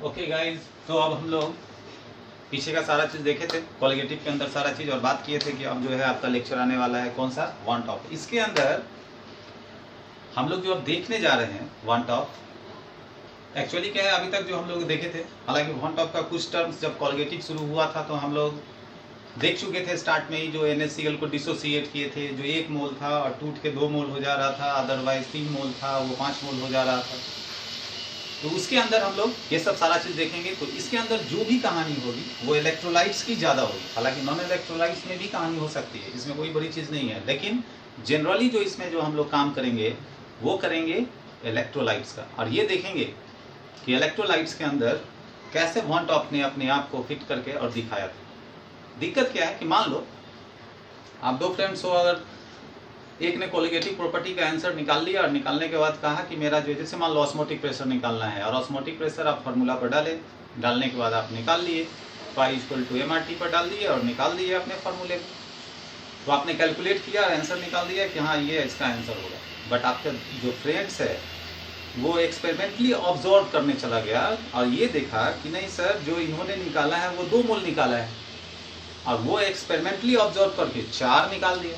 Okay guys, तो अब हम लोग पीछे का सारा चीज़ देखे थे, कोलिगेटिव के अंदर सारा चीज़, और बात किए थे कि अब जो है आपका लेक्चर आने वाला है कौन सा, वांट ऑफ। इसके अंदर हम लोग जो अब देखने जा रहे हैं वांट ऑफ, एक्चुअली क्या है, अभी तक जो हम लोग देखे थे, हालांकि वांट ऑफ का कुछ टर्म्स जब कोलिगेटिव शुरू हुआ था तो हम लोग देख चुके थे स्टार्ट में ही, जो NaCl को डिसोसिएट किए थे, जो 1 मोल था और टूट के 2 मोल हो जा रहा था, अदरवाइज 3 मोल था वो 5 मोल हो जा रहा था। तो उसके अंदर हम लोग ये सब सारा चीज़ देखेंगे। तो इसके अंदर जो भी कहानी होगी वो इलेक्ट्रोलाइट्स की ज़्यादा होगी, हालांकि नॉन इलेक्ट्रोलाइट्स में भी कहानी हो सकती है, इसमें कोई बड़ी चीज़ नहीं है, लेकिन जनरली जो इसमें जो हम लोग काम करेंगे वो करेंगे इलेक्ट्रोलाइट्स का, और ये देखेंगे कि इलेक्ट्रोलाइट्स के अंदर कैसे वांट ऑफ ने अपने आप को फिट करके और दिखाया था। दिक्कत क्या है कि मान लो आप दो फ्रेंड्स हो, अगर एक ने कोलिगेटिव प्रॉपर्टी का आंसर निकाल लिया और निकालने के बाद कहा कि मेरा जो, जैसे मान लो ऑस्मोटिक प्रेशर निकालना है, और ऑस्मोटिक प्रेशर आप फार्मूला पर डाले, डालने के बाद आप निकाल लिए, π=mRT पर डाल दिए और निकाल दिए अपने फार्मूले में। तो आपने कैलकुलेट किया और आंसर निकाल दिया कि हाँ ये इसका आंसर होगा। बट आपका जो फ्रेंड्स है वो एक्सपेरिमेंटली ऑब्जर्व करने चला गया और ये देखा कि नहीं सर, जो इन्होंने निकाला है वो 2 मोल निकाला है, और वो एक्सपेरिमेंटली ऑब्जर्व करके 4 निकाल दिया।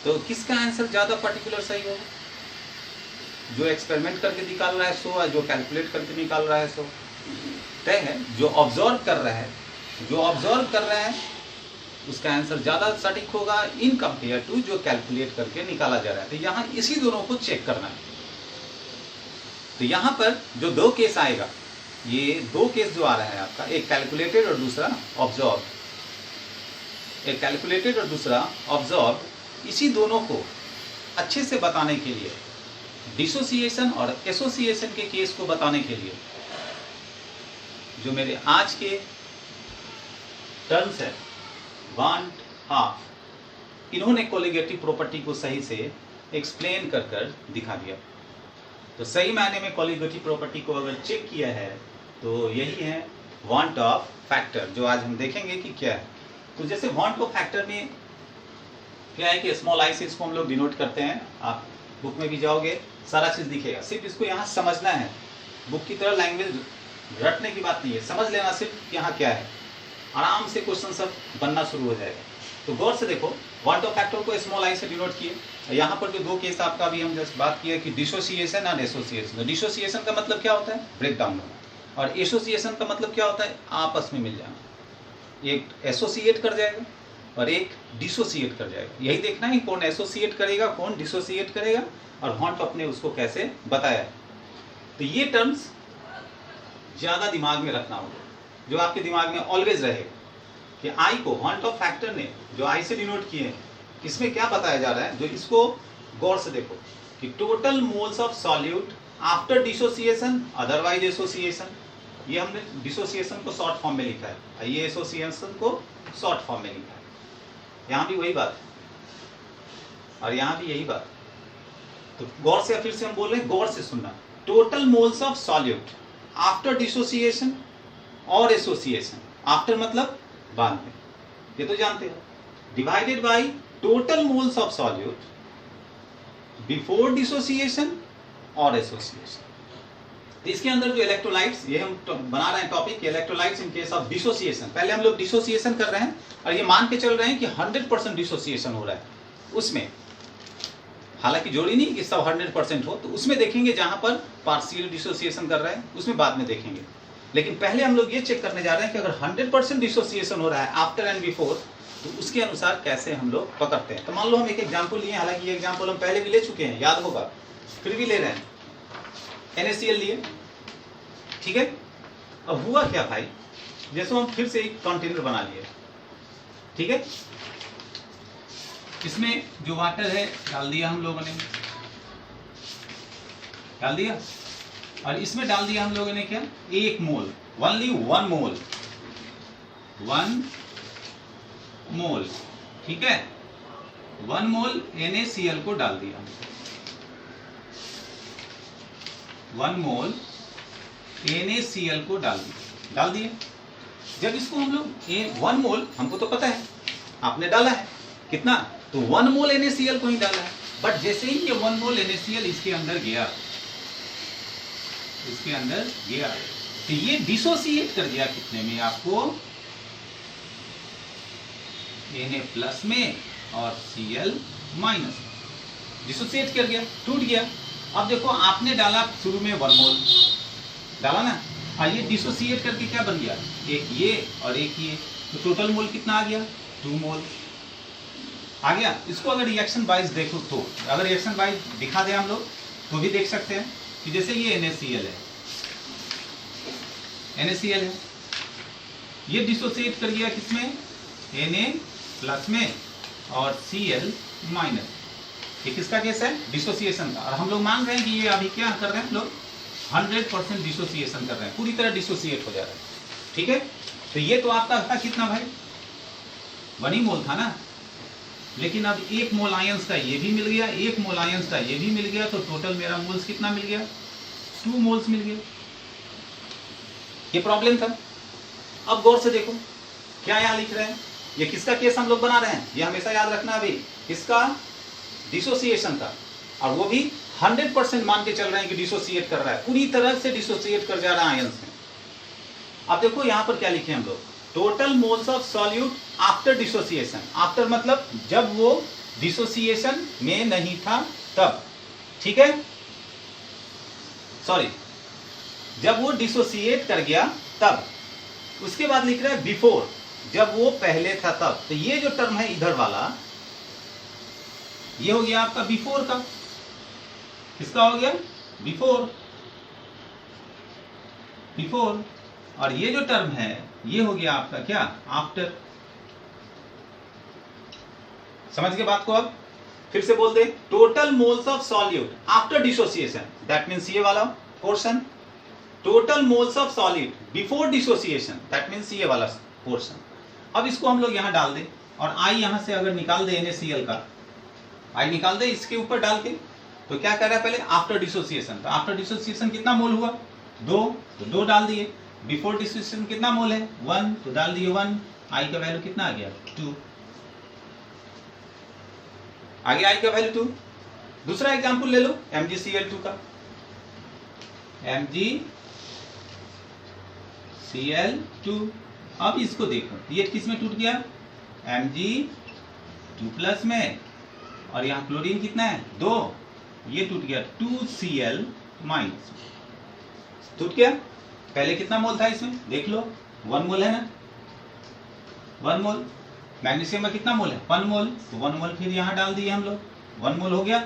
तो किसका आंसर ज़्यादा पर्टिकुलर सही होगा? जो एक्सपेरिमेंट करके निकाल रहा है सो, और जो कैलकुलेट करके निकाल रहा है सो। तय है जो ऑब्जर्व कर रहा है, उसका आंसर ज़्यादा सटीक होगा इन कंपेयर टू जो कैलकुलेट करके निकाला जा रहा है। तो यहाँ इसी दोनों को चेक करना है। तो यहाँ पर जो 2 केस आएगा, ये 2 केस जो आ रहा है आपका, एक कैलकुलेटेड और दूसरा ऑब्जर्व, एक कैलकुलेटेड और दूसरा ऑब्जर्व, इसी दोनों को अच्छे से बताने के लिए, डिसोसिएशन और एसोसिएशन के केस को बताने के लिए, जो मेरे आज के टर्म्स है वांट ऑफ, इन्होंने कोलिगेटिव प्रॉपर्टी को सही से एक्सप्लेन कर दिखा दिया। तो सही मायने में कोलिगेटिव प्रॉपर्टी को अगर चेक किया है तो यही है वांट ऑफ फैक्टर, जो आज हम देखेंगे कि क्या है। तो जैसे वांट ऑफ फैक्टर में क्या है कि स्मॉल आई से इसको हम लोग डिनोट करते हैं, आप बुक में भी जाओगे सारा चीज़ दिखेगा, सिर्फ इसको यहाँ समझना है। बुक की तरह लैंग्वेज रटने की बात नहीं है, समझ लेना सिर्फ यहाँ क्या है, आराम से क्वेश्चन सब बनना शुरू हो जाएगा। तो गौर से देखो, वांट ऑफ फैक्टर को स्मॉल आई से डिनोट किए। यहाँ पर जो 2 केस आपका भी हम जस्ट बात किया कि डिसोसिएशन और एसोसिएशन। तो डिसोसिएशन का मतलब क्या होता है? ब्रेक डाउन होना। और एसोसिएशन का मतलब क्या होता है? आपस में मिल जाना। एक एसोसिएट कर जाएगा और एक डिसोसिएट कर जाएगा। यही देखना है कौन एसोसिएट करेगा, कौन डिसोसिएट करेगा, और वांट ऑफ ने उसको कैसे बताया। तो ये टर्म्स ज़्यादा दिमाग में रखना होगा, जो आपके दिमाग में ऑलवेज रहेगा कि आई को वांट ऑफ फैक्टर ने जो आई से डिनोट किए हैं, इसमें क्या बताया जा रहा है। जो इसको गौर से देखो कि total moles of solute after dissociation otherwise association. ये हमने डिसोसिएशन को शॉर्ट फॉर्म में लिखा है, ये एसोसिएशन को शॉर्ट फॉर्म में लिखा है। यहाँ भी वही बात है और यहाँ भी यही बात। तो गौर से, फिर से हम बोल रहे हैं, गौर से सुनना। Total moles of solute after dissociation और एसोसिएशन, आफ्टर मतलब बाद में, ये तो जानते हो, divided by total moles of solute before dissociation और एसोसिएशन। इसके अंदर जो इलेक्ट्रोलाइट्स, ये हम बना रहे हैं topic electrolytes in case of dissociation. पहले हम लोग डिसोसिएशन कर रहे हैं और ये मान के चल रहे हैं कि 100% डिसोसिएशन हो रहा है उसमें, हालांकि जोड़ी नहीं कि सब 100% हो। तो उसमें देखेंगे जहां पर पार्शियल डिसोसिएशन कर रहे हैं, उसमें बाद में देखेंगे। लेकिन पहले हम लोग ये चेक करने जा रहे हैं कि अगर 100% डिसोसिएशन हो रहा है आफ्टर एंड बिफोर, तो उसके अनुसार कैसे हम लोग पकड़ते हैं। तो मान लो हम एक एग्जाम्पल लिए, हालांकि ये एग्जाम्पल हम पहले भी ले चुके हैं, याद होगा, फिर भी ले रहे हैं। NaCl लिए, ठीक है। अब हुआ क्या भाई, जैसे हम फिर से एक कंटेनर बना लिए, ठीक है, इसमें जो वाटर है डाल दिया हम लोगों ने, डाल दिया, और इसमें डाल दिया हम लोगों ने क्या, 1 मोल, ओनली 1 मोल, 1 मोल, ठीक है, 1 मोल NaCl को डाल दिया, 1 मोल NaCl को डाल दिया। जब इसको हम लोग 1 मोल, हमको तो पता है, आपने डाला है कितना, तो 1 मोल NaCl को ही डाला है। बट जैसे ही ये 1 मोल NaCl इसके अंदर गया, तो ये डिसोसिएट कर दिया कितने में आपको, Na प्लस में और Cl माइनस में, डिसोसिएट कर गया, टूट गया। अब देखो आपने डाला शुरू में 1 मोल डाला ना, ये डिसोसिएट करके क्या बन गया, एक ये और एक ये, तो टोटल मोल कितना आ गया, 2 मोल आ गया। इसको अगर रिएक्शन वाइज देखो तो, अगर रिएक्शन वाइज दिखा दें हम लोग तो भी देख सकते हैं कि जैसे ये NaCl है, NaCl है, ये डिसोसिएट कर गया किसमें, Na प्लस में और Cl माइनस। ये किसका केस है, डिसोसिएशन का। और हम लोग मान रहे हैं कि ये अभी क्या कर रहे हैं हम लोग, 100% डिसोसिएशन कर रहे हैं, पूरी तरह डिसोसिएट हो जा रहा है, ठीक है। तो ये तो आपका था कितना भाई, 1 ही मोल था ना, लेकिन अब 1 मोल आयंस का ये भी मिल गया, 1 मोल आयंस का ये भी मिल गया, तो टोटल मेरा मोल्स कितना मिल गया, 2 मोल्स मिल गया। ये प्रॉब्लम था। अब गौर से देखो क्या यहाँ लिख रहे हैं, ये किसका केस हम लोग बना रहे हैं, ये हमेशा याद रखना अभी, इसका डिसोसिएशन का, और वो भी 100% मान के चल रहे हैं कि डिसोसिएट कर रहा है, पूरी तरह से डिसोसिएट कर जा रहा है आयंस में। अब देखो यहाँ पर क्या लिखे हम लोग, total moles of solute after dissociation, after मतलब जब वो डिसोसिएशन में नहीं था तब, ठीक है, सॉरी जब वो डिसोसिएट कर गया तब। उसके बाद लिख रहा है बिफोर, जब वो पहले था तब। तो ये जो टर्म है इधर वाला, ये हो गया आपका बिफोर का, किसका हो गया, बिफोर, बिफोर। और ये जो टर्म है ये हो गया आपका क्या, आफ्टर। समझ गए बात को। अब फिर से बोल दे, total moles of solute after dissociation, that means ये वाला portion, total moles of solid before dissociation, that means ये वाला पोर्शन। अब इसको हम लोग यहाँ डाल दें, और आई यहाँ से अगर निकाल दे NaCl का, आई निकाल दे इसके ऊपर डाल के, तो क्या कर रहा है पहले, आफ्टर डिसोसिएशन। तो आफ्टर डिसोसिएशन कितना मोल हुआ, 2, तो 2 डाल दिए। बिफोर डिसोसिएशन कितना मोल है, 1, तो डाल दिए 1। आई का वैल्यू कितना आ गया, 2, आगे आई का वैल्यू 2। दूसरा एग्जांपल ले लो MgCl2 का, MgCl2। अब इसको देखो, ये किस में टूट गया, Mg2+ में, और यहाँ क्लोरीन कितना है, 2, ये टूट गया 2Cl-, टूट गया। पहले कितना मोल था इसमें देख लो, 1 मोल है ना, 1 मोल। मैग्नीशियम में कितना मोल है, 1 मोल, तो 1 मोल फिर यहाँ डाल दिए हम लोग, 1 मोल हो गया।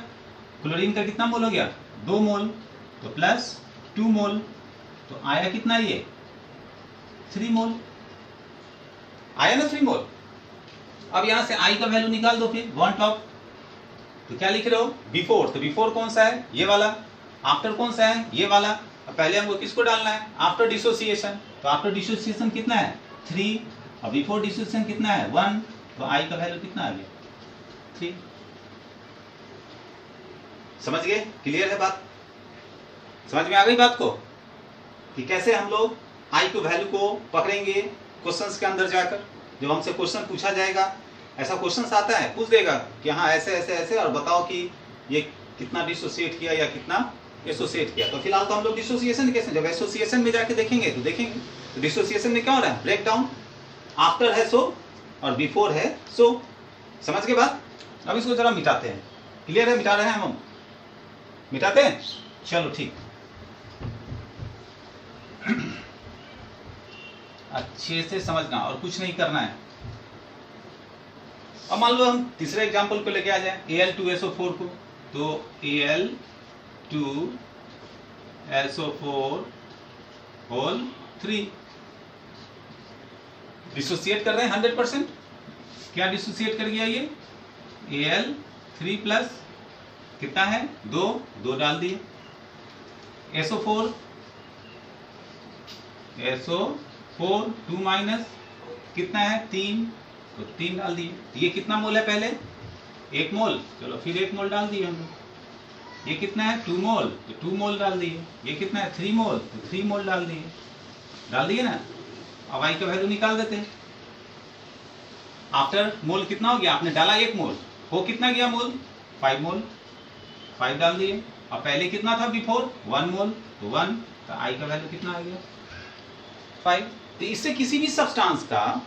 क्लोरीन का कितना मोल हो गया, 2 मोल, तो प्लस 2 मोल, तो आया कितना ये, 3 मोल आया ना, 3 मोल। अब यहां से आई का वैल्यू निकाल दो फिर, 1 टॉप, तो क्या लिख रहे हो, बिफोर, तो बिफोर कौन सा है, ये वाला। आफ्टर कौन सा है, ये वाला। अब पहले हमको किसको डालना है, आफ्टर डिसोसिएशन, तो आफ्टर डिसोसिएशन कितना है, 3, और बिफोर डिसोसिएशन कितना है, 1, तो आई का वैल्यू कितना आ गया, 3। समझ गए, क्लियर है बात, समझ में आ गई बात को, कि कैसे हम लोग आई के वैल्यू को पकड़ेंगे क्वेश्चंस के अंदर जाकर। जब हमसे क्वेश्चन पूछा जाएगा, ऐसा क्वेश्चन आता है, पूछ देगा कि हाँ ऐसे ऐसे ऐसे, और बताओ कि ये कितना डिसोसिएट किया या कितना एसोसिएट किया। तो फिलहाल तो हम लोग डिसोसिएशन कैसे, जब एसोसिएशन में जाके देखेंगे तो देखेंगे तो डिसोसिएशन में क्या हो रहा है, ब्रेक डाउन, आफ्टर है सो और बिफोर है सो। समझ के बाद अब इसको जरा मिटाते हैं, क्लियर है, मिटा रहे हैं हम, मिटाते हैं, चलो ठीक। अच्छे से समझना और कुछ नहीं करना है। अब मान लो हम तीसरे एग्जांपल को लेके आ जाए, Al2SO4 को, तो Al2SO4 डिसोसिएट कर रहे हैं 100%। क्या डिसोसिएट कर गया ये, Al3+ कितना है, 2 डाल दिए। SO4 2- कितना है, 3, तो 3 डाल दिए। ये कितना मोल है, पहले 1 मोल, चलो फिर 1 मोल डाल दिए हम लोग। ये कितना है, 2 मोल, तो 2 मोल डाल दिए। ये कितना है, 3 मोल, तो 3 मोल डाल दिए ना। अब आई का वैल्यू निकाल देते हैं। आफ्टर मोल कितना हो गया, आपने डाला 1 मोल, हो कितना गया मोल, 5 मोल, 5 डाल दिए। अब पहले कितना था बिफोर, 1 मोल, तो 1, तो आई का वैल्यू कितना आ गया, 5। तो इससे किसी भी सब्सटेंस का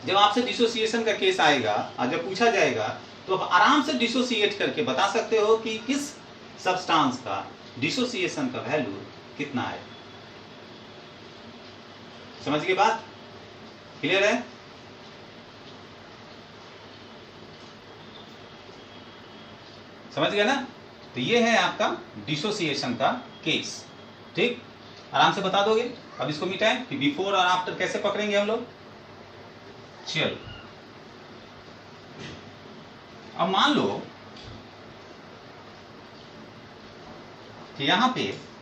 जब आपसे डिसोसिएशन का केस आएगा और जब पूछा जाएगा तो आप आराम से डिसोसिएट करके बता सकते हो कि किस सब्सटेंस का डिसोसिएशन का वैल्यू कितना है। समझ गए बात? क्लियर है? समझ गए ना? तो ये है आपका डिसोसिएशन का केस। ठीक, आराम से बता दोगे। अब इसको मिटाएं कि बिफोर और आफ्टर कैसे पकड़ेंगे हम लोग। चलो, अब मान लो कि यहां पे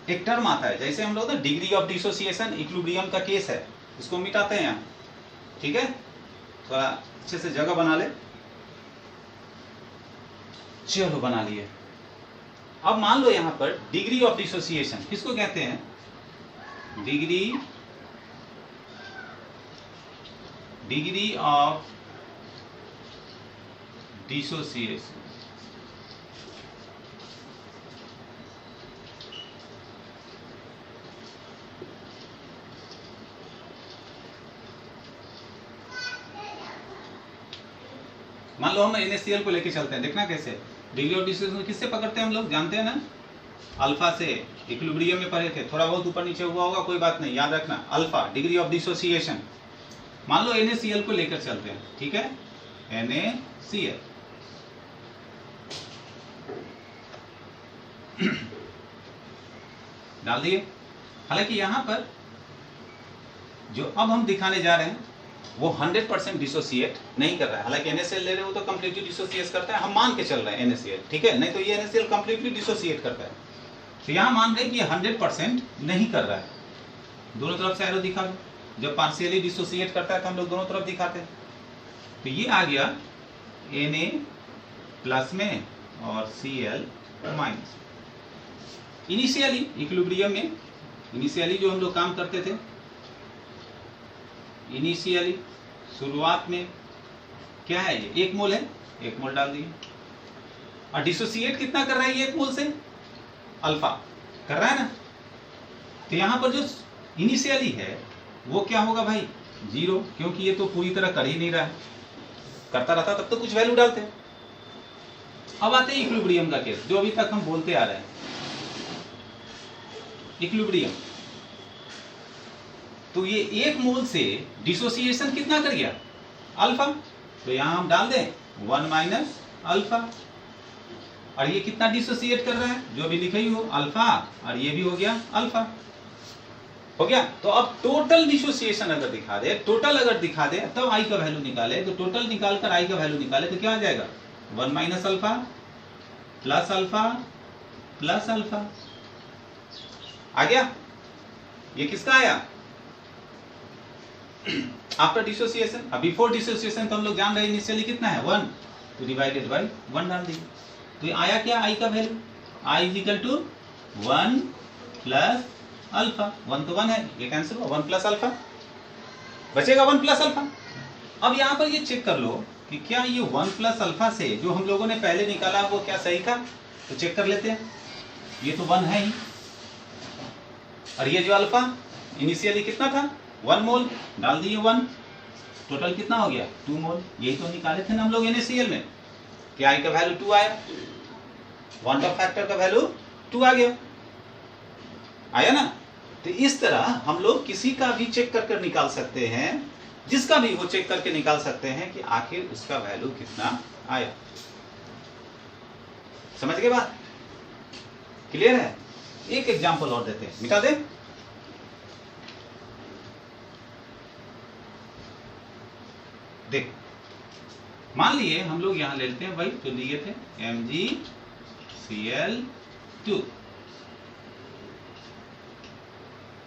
एक टर्म आता है, जैसे हम लोग ना डिग्री ऑफ डिसोसिएशन इक्विलिब्रियम का केस है, इसको मिटाते हैं यहाँ। ठीक है, थोड़ा अच्छे से जगह बना ले। चलो बना लिए। अब मान लो यहां पर डिग्री ऑफ डिसोसिएशन किसको कहते हैं? Degree of dissociation. मान लो हम NaCl को लेके चलते हैं, देखना कैसे। डिग्री ऑफ डिसोसिएशन किससे पकड़ते हैं हम लोग, जानते हैं ना? अल्फा से। इक्विलिब्रियम में पढ़े थे, थोड़ा बहुत ऊपर नीचे हुआ होगा, कोई बात नहीं, याद रखना। Alpha degree of dissociation. मान लो NaCl को लेकर चलते हैं, ठीक है? NaCl डाल दिए। हालांकि यहां पर जो अब हम दिखाने जा रहे हैं वो 100% डिसोसिएट नहीं कर रहा है। हालांकि NaCl ले रहे हो तो कंप्लीटली डिसोसिएट करता है, हम मान के चल रहे हैं NaCl, ठीक है? नहीं तो ये NaCl कंप्लीटली डिसोसिएट करता है। तो यहां मान रहे कि ये 100% नहीं कर रहा है। दोनों तरफ से एरो दिखा दो। जब पार्शियली डिसोसिएट करता है तो हम लोग दोनों तरफ दिखाते हैं। तो ये आ गया Na प्लस में और Cl माइनस। इनिशियली इक्विलिब्रियम में इनिशियली जो हम लोग काम करते थे, इनिशियली शुरुआत में क्या है, ये 1 मोल है, 1 मोल डाल दिए। और डिसोसिएट कितना कर रहा है ये 1 मोल से? अल्फा कर रहा है ना? तो यहां पर जो इनिशियली है वो क्या होगा भाई? 0, क्योंकि ये तो पूरी तरह कर ही नहीं रहा है। करता रहता तब तो कुछ वैल्यू डालते। अब आते हैं इक्विलिब्रियम का केस, जो अभी तक हम बोलते आ रहे हैं। इक्विलिब्रियम, तो ये 1 मोल से डिसोसिएशन कितना कर गया? अल्फा। तो यहां हम डाल दें 1 माइनस अल्फा। और ये कितना डिसोसिएट कर रहा है? जो भी लिखा ही हो, अल्फा, और ये भी हो गया अल्फा। हो गया। तो अब टोटल डिसोसिएशन अगर दिखा दे, टोटल अगर दिखा दे तब आई का वैल्यू निकाले। तो टोटल निकालकर आई का वैल्यू निकाले तो क्या आ जाएगा? 1 minus alpha plus alpha plus alpha. आ गया? ये किसका आया? After dissociation. अब बिफोर डिसोसिएशन तो हम लोग जान रहे हैं इनिशियली कितना है? 1, तो डिवाइडेड बाय 1 डाल दिए। तो ये आया क्या? आई का value. I is equal to 1 plus alpha. 1 तो 1 है, ये कैंसिल हुआ, 1 प्लस अल्फा बचेगा, 1 प्लस अल्फा। अब यहाँ पर ये चेक कर लो कि क्या ये 1 प्लस अल्फा से जो हम लोगों ने पहले निकाला वो क्या सही था? तो चेक कर लेते हैं। ये तो 1 है ही, और ये जो अल्फा इनिशियली कितना था? 1 मोल, डाल दिए 1। टोटल कितना हो गया? 2 मोल। यही तो निकाले थे ना हम लोग NaCl में कि आई का वैल्यू 2 आया, वन ऑफ फैक्टर का वैल्यू 2 आ गया। आया ना? तो इस तरह हम लोग किसी का भी चेक कर निकाल सकते हैं, जिसका भी वो चेक करके निकाल सकते हैं कि आखिर उसका वैल्यू कितना आया। समझ गए बात? क्लियर है? एक एग्जांपल और देते हैं, मिटा दे। देख, मान लिए हम लोग यहां ले लेते हैं भाई, तो लिए थे MgCl2,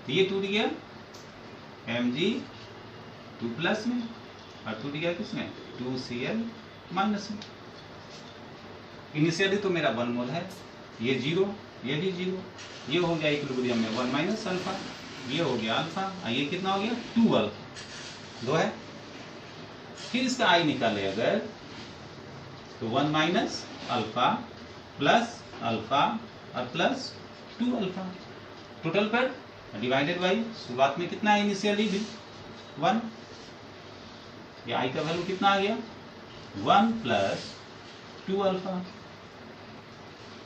ये टूट गया Mg2 प्लस में और टूट गया किसमें? 2Cl माइनस में। इनिशियली तो मेरा 1 मोल है, ये 0, ये भी 0, ये हो गया इक्विलिब्रियम में 1 माइनस अल्फा, ये हो गया अल्फा, ये कितना हो गया? 2 अल्फा, 2 है। फिर इसका आई निकाले अगर तो 1 माइनस अल्फा प्लस अल्फा और प्लस 2 अल्फा, टोटल पर डिवाइडेड बाई शुरुआत में कितना है इनिशियली भी 1, ये आई का वैल्यू कितना आ गया 1 प्लस 2 अल्फा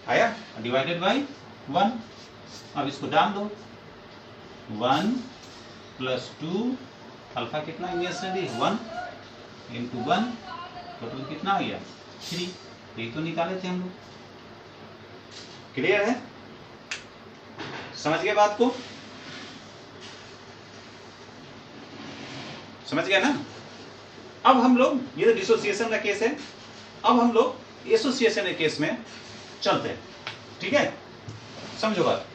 आया, डिवाइडेड बाई 1। अब इसको डाल दो 1 प्लस 2 अल्फा कितना इनिशियली 1 इंटू 1 टोटल कितना आ गया 3, यही तो निकाले थे हम लोग। क्लियर है, समझ गए बात को, समझ गए ना। अब हम लोग, ये तो डिसोसिएशन का केस है, अब हम लोग एसोसिएशन के केस में चलते हैं, ठीक है, समझो बात।